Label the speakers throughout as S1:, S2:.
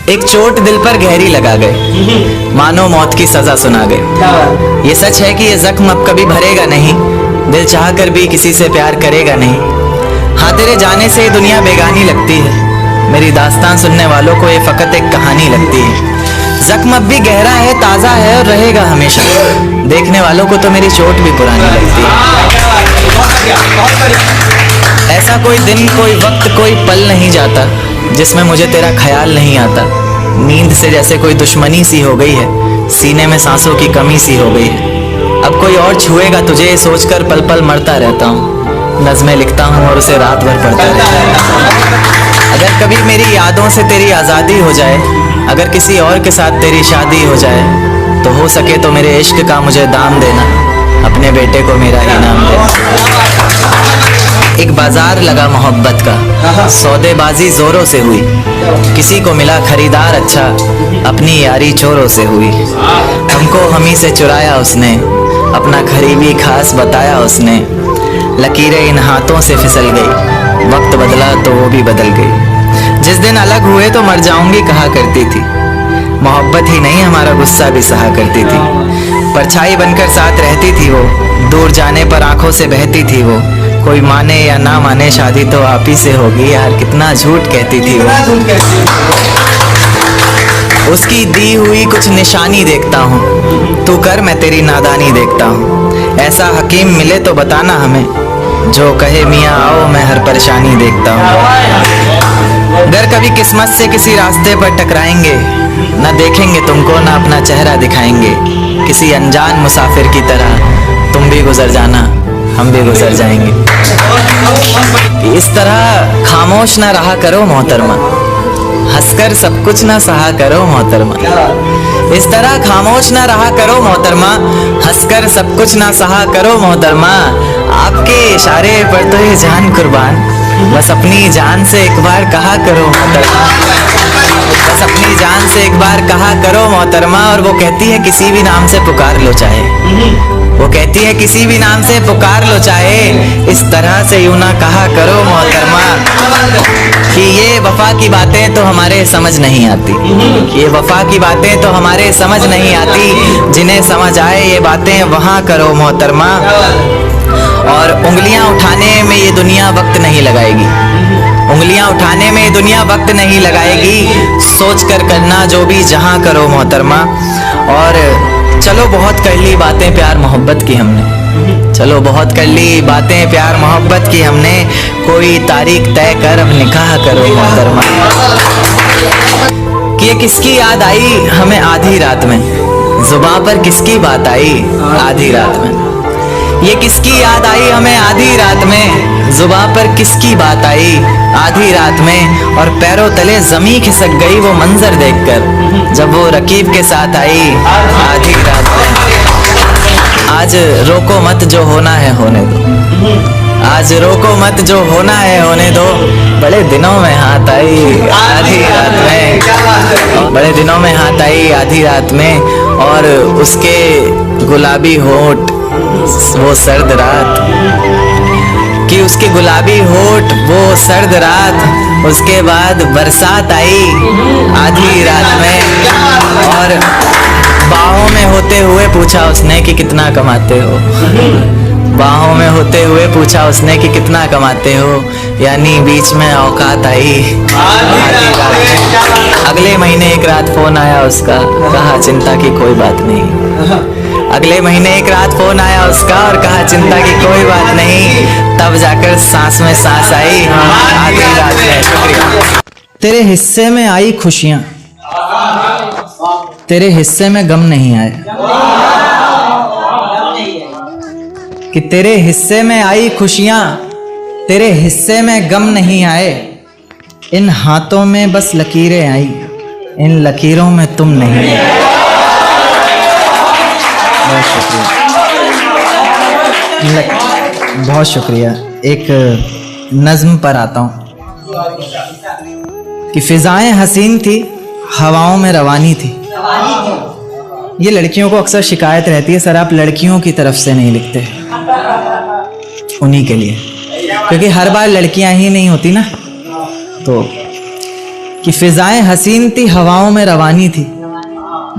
S1: एक चोट दिल पर गहरी लगा गए, मानो मौत की सजा सुना गए। ये सच है कि ये जख्म अब कभी भरेगा नहीं, दिल चाह कर भी किसी से प्यार करेगा नहीं। हाँ, तेरे जाने से दुनिया बेगानी लगती है, मेरी दास्तान सुनने वालों को ये फकत एक कहानी लगती है। जख्म अब भी गहरा है, ताज़ा है और रहेगा हमेशा, देखने वालों को तो मेरी चोट भी पुरानी लगती है। ऐसा कोई दिन, कोई वक्त, कोई पल नहीं जाता जिसमें मुझे तेरा ख्याल नहीं आता। नींद से जैसे कोई दुश्मनी सी हो गई है, सीने में सांसों की कमी सी हो गई है। अब कोई और छुएगा तुझे सोचकर पल पल मरता रहता हूँ, नज़्में लिखता हूँ और उसे रात भर पढ़ता रहता हूँ। अगर कभी मेरी यादों से तेरी आज़ादी हो जाए, अगर किसी और के साथ तेरी शादी हो जाए, तो हो सके तो मेरे इश्क का मुझे दाम देना, अपने बेटे को मेरा इनाम देना। एक बाजार लगा मोहब्बत का, सौदेबाजी जोरों से हुई, किसी को मिला खरीदार अच्छा, अपनी यारी चोरों से हुई। हमको हमी से चुराया उसने, अपना करीबी खास बताया उसने। लकीरें इन हाथों से फिसल गई, वक्त बदला तो वो भी बदल गई। जिस दिन अलग हुए तो मर जाऊंगी कहा करती थी, मोहब्बत ही नहीं हमारा गुस्सा भी सहा करती थी। परछाई बनकर साथ रहती थी वो, दूर जाने पर आंखों से बहती थी वो। कोई माने या ना माने शादी तो आप ही से होगी यार, कितना झूठ कहती थी वो। उसकी दी हुई कुछ निशानी देखता हूँ, तू कर मैं तेरी नादानी देखता हूँ। ऐसा हकीम मिले तो बताना हमें, जो कहे मियाँ आओ मैं हर परेशानी देखता हूँ। अगर कभी किस्मत से किसी रास्ते पर टकराएंगे, न देखेंगे तुमको न अपना चेहरा दिखाएंगे। किसी अनजान मुसाफिर की तरह तुम भी गुजर जाना, हम भी गुजर जाएंगे। इस तरह खामोश ना रहा करो मोहतरमा, हंसकर सब कुछ ना सहा करो मोहतरमा। इस तरह खामोश ना रहा करो मोहतरमा, हंसकर सब कुछ ना सहा करो मोहतरमा। आपके इशारे पर तो ये जान कुर्बान, बस अपनी जान से एक बार कहा करो मोहतरमा, बस अपनी जान से एक बार कहा करो मोहतरमा। और वो कहती है किसी भी नाम से पुकार लो चाहे, वो कहती है किसी भी नाम से पुकार लो चाहे, इस तरह से यूं ना कहा करो मोहतरमा कि ये वफा की बातें तो हमारे समझ नहीं आती, ये वफा की बातें तो हमारे समझ नहीं आती। जिन्हें समझ आए ये बातें वहाँ करो मोहतरमा। और उंगलियां उठाने में ये दुनिया वक्त नहीं लगाएगी, उंगलियां उठाने में दुनिया वक्त नहीं लगाएगी। सोच कर करना जो भी जहां करो मोहतरमा। और चलो बहुत कर ली बातें प्यार मोहब्बत की हमने, चलो बहुत कर ली बातें प्यार मोहब्बत की हमने। कोई तारीख तय कर अब निकाह करो मोहतरमा। कि ये किसकी याद आई हमें आधी रात में, जुबां पर किसकी बात आई आधी रात में। ये किसकी याद आई हमें आधी रात में, जुबां पर किसकी बात आई आधी रात में। और पैरों तले जमी खिसक गई वो मंजर देखकर, जब वो रकीब के साथ आई आधी रात में। आज रोको मत जो होना है होने दो, आज रोको मत जो होना है होने दो। बड़े दिनों में हाथ आई आधी रात में, बड़े दिनों में हाथ आई आधी रात में। और उसके गुलाबी होठ वो सर्द रात, कि उसके गुलाबी होठ वो सर्द रात। उसके बाद बरसात आई आधी रात में, और बाहों में होते हुए पूछा उसने कि कितना कमाते हो, बाहों में होते हुए पूछा उसने कि कितना कमाते हो। यानी बीच में औकात आई आधी रात में। अगले महीने एक रात फोन आया उसका, कहा चिंता की कोई बात नहीं। अगले महीने एक रात फोन आया उसका और कहा चिंता की कोई बात नहीं। तब जाकर सांस में सांस आई आधी रात में। शुक्रिया।
S2: तेरे हिस्से में आई खुशियां, तेरे हिस्से में गम नहीं आए। कि तेरे हिस्से में आई खुशियां, तेरे हिस्से में गम नहीं आए। इन हाथों में बस लकीरें आई, इन लकीरों में तुम नहीं आए। बहुत शुक्रिया। एक नज्म पर आता हूँ कि फिजाएं हसीन थी, हवाओं में रवानी थी। ये लड़कियों को अक्सर शिकायत रहती है, सर आप लड़कियों की तरफ से नहीं लिखते। उन्हीं के लिए, क्योंकि हर बार लड़कियां ही नहीं होती ना। तो कि फिजाएं हसीन थी, हवाओं में रवानी थी।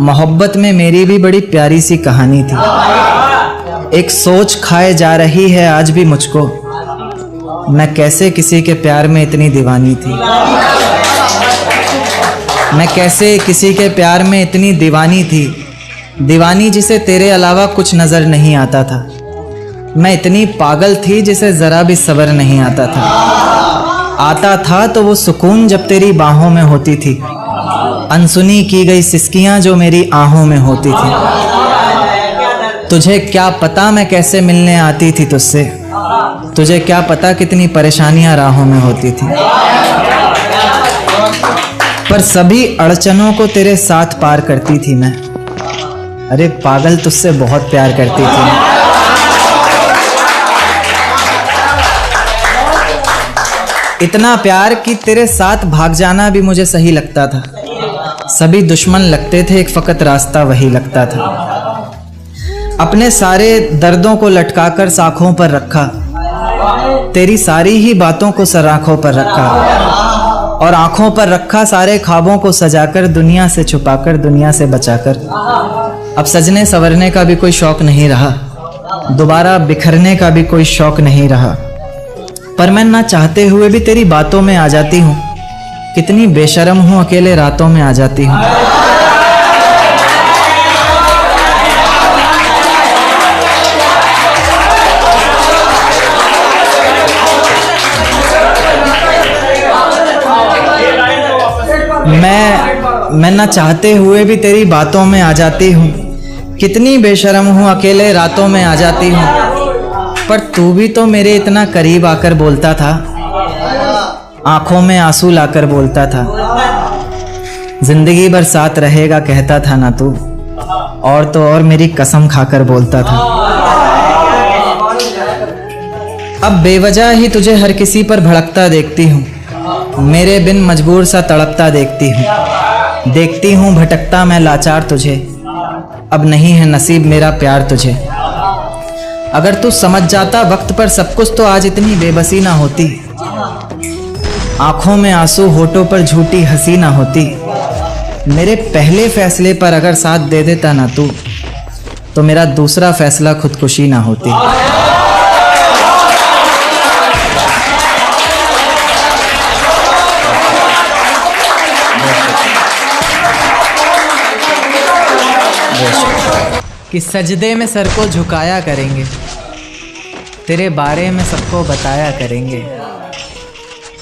S2: मोहब्बत में मेरी भी बड़ी प्यारी सी कहानी थी। एक सोच खाए जा रही है आज भी मुझको, मैं कैसे किसी के प्यार में इतनी दीवानी थी। मैं कैसे किसी के प्यार में इतनी दीवानी थी, दीवानी जिसे तेरे अलावा कुछ नज़र नहीं आता था। मैं इतनी पागल थी जिसे ज़रा भी सब्र नहीं आता था तो वो सुकून जब तेरी बाहों में होती थी, अनसुनी की गई सिसकियां जो मेरी आहों में होती थी। तुझे क्या पता मैं कैसे मिलने आती थी तुझसे, तुझे क्या पता कितनी परेशानियां राहों में होती थी। पर सभी अड़चनों को तेरे साथ पार करती थी मैं। अरे पागल, तुझसे बहुत प्यार करती थी। इतना प्यार कि तेरे साथ भाग जाना भी मुझे सही लगता था। सभी दुश्मन लगते थे, एक फकत रास्ता वही लगता था। अपने सारे दर्दों को लटकाकर साखों पर रखा, तेरी सारी ही बातों को सराखों पर रखा, और आंखों पर रखा सारे ख्वाबों को सजाकर, दुनिया से छुपाकर, दुनिया से बचाकर। अब सजने संवरने का भी कोई शौक नहीं रहा, दोबारा बिखरने का भी कोई शौक नहीं रहा। पर मैं ना चाहते हुए भी तेरी बातों में आ जाती हूँ। कितनी बेशर्म हूँ, अकेले रातों में आ जाती हूँ। मैं ना चाहते हुए भी तेरी बातों में आ जाती हूँ। कितनी बेशर्म हूँ, अकेले रातों में आ जाती हूँ। पर तू भी तो मेरे इतना करीब आकर बोलता था, आंखों में आंसू लाकर बोलता था। जिंदगी भर साथ रहेगा कहता था ना तू, और तो और मेरी कसम खाकर बोलता था। अब बेवजह ही तुझे हर किसी पर भड़कता देखती हूँ, मेरे बिन मजबूर सा तड़पता देखती हूँ भटकता मैं लाचार तुझे। अब नहीं है नसीब मेरा प्यार तुझे। अगर तू समझ जाता वक्त पर सब कुछ तो आज इतनी बेबसी ना होती। आंखों में आंसू, होठों पर झूठी हंसी ना होती। मेरे पहले फैसले पर अगर साथ दे देता ना तू, तो मेरा दूसरा फैसला खुदकुशी ना होती। कि सजदे में सर को झुकाया करेंगे, तेरे बारे में सबको बताया करेंगे।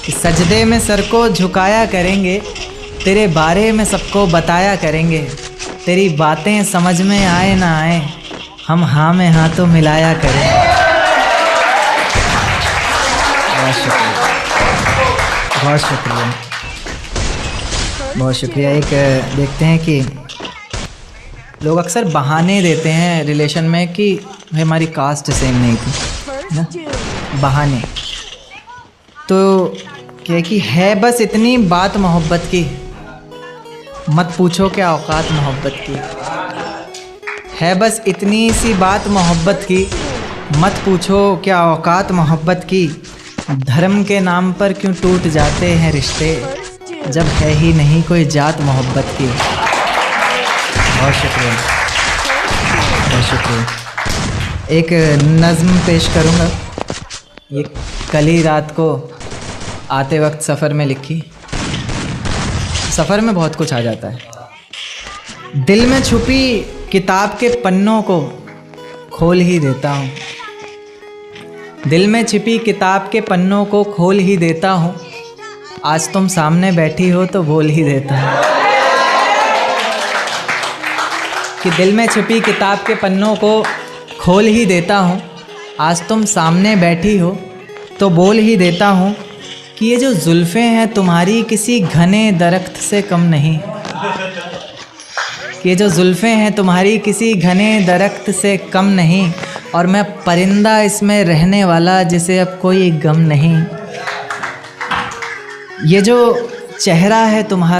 S2: कि सजदे में सर को झुकाया करेंगे, तेरे बारे में सबको बताया करेंगे। तेरी बातें समझ में आए ना आए, हम हाँ में हाँ तो मिलाया करेंगे। बहुत शुक्रिया, बहुत शुक्रिया, बहुत शुक्रिया। एक देखते हैं कि लोग अक्सर बहाने देते हैं रिलेशन में कि भाई हमारी कास्ट सेम नहीं थी ना, बहाने। तो क्या कि है बस इतनी बात मोहब्बत की, मत पूछो क्या औकात मोहब्बत की। है बस इतनी सी बात मोहब्बत की, मत पूछो क्या औकात मोहब्बत की। धर्म के नाम पर क्यों टूट जाते हैं रिश्ते, जब है ही नहीं कोई जात मोहब्बत की। बहुत शुक्रिया, बहुत शुक्रिया। एक नज़्म पेश करूँगा, ये कल ही रात को आते वक्त सफ़र में लिखी। सफ़र में बहुत कुछ आ जाता है। दिल में छुपी किताब के पन्नों को खोल ही देता हूँ, दिल में छिपी किताब के पन्नों को खोल ही देता हूँ। आज तुम सामने बैठी हो तो बोल ही देता हूँ। कि दिल में छिपी किताब के पन्नों को खोल ही देता हूँ। आज तुम सामने बैठी हो तो बोल ही देता हूँ कि ये जो जुल्फ़ें हैं तुम्हारी किसी घने दरख्त से कम नहीं। कि ये जो जुल्फ़ें हैं तुम्हारी किसी घने दरख्त से कम नहीं, और मैं परिंदा इसमें रहने वाला जिसे अब कोई गम नहीं। ये जो चेहरा है तुम्हारा